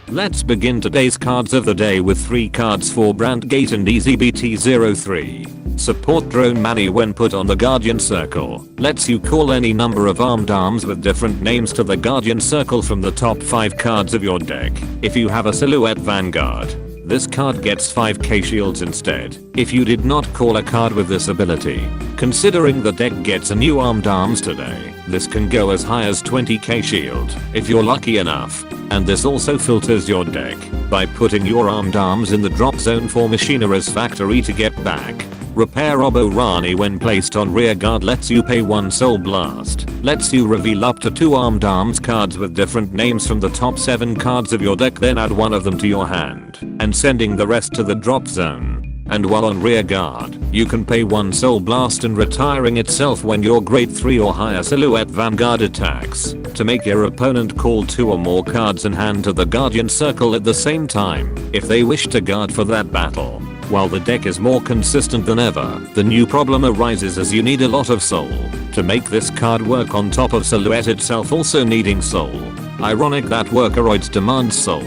Let's begin today's cards of the day with 3 cards for Vanguard and DZ-BT03. Support Drone Manny when put on the Guardian Circle. Lets you call any number of armed arms with different names to the Guardian Circle from the top 5 cards of your deck. If you have a Silhouette Vanguard, this card gets 5k shields instead. If you did not call a card with this ability, considering the deck gets a new armed arms today, this can go as high as 20k shield if you're lucky enough. And this also filters your deck by putting your armed arms in the drop zone for Machinery's factory to get back. Repair Robo Rani when placed on rear guard lets you pay 1 Soul Blast. Lets you reveal up to 2 armed arms cards with different names from the top 7 cards of your deck, then add one of them to your hand and sending the rest to the drop zone. And while on rear guard, you can pay 1 Soul Blast and retiring itself when your grade 3 or higher Silhouette Vanguard attacks to make your opponent call 2 or more cards in hand to the Guardian Circle at the same time if they wish to guard for that battle. While the deck is more consistent than ever, the new problem arises as you need a lot of soul to make this card work on top of Silhouette itself also needing soul. Ironic that Workeroids demands soul.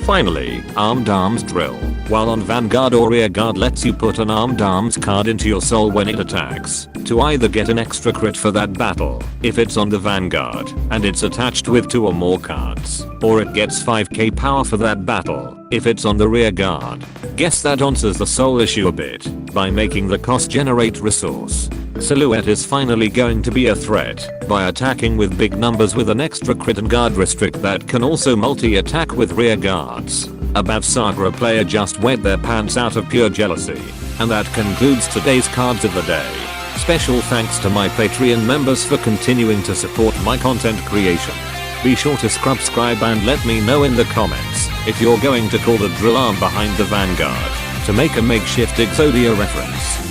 Finally, Armed Arms Drill. While on Vanguard or rear guard lets you put an armed arms card into your soul when it attacks to either get an extra crit for that battle if it's on the Vanguard and it's attached with 2 or more cards, or it gets 5k power for that battle if it's on the rear guard. Guess that answers the soul issue a bit by making the cost generate resource. Silhouette is finally going to be a threat by attacking with big numbers with an extra crit and guard restrict that can also multi-attack with rear guards. A Bav Sagra player just wet their pants out of pure jealousy. And that concludes today's cards of the day. Special thanks to my Patreon members for continuing to support my content creation. Be sure to subscribe and let me know in the comments if you're going to call the drill arm behind the Vanguard to make a makeshift Exodia reference.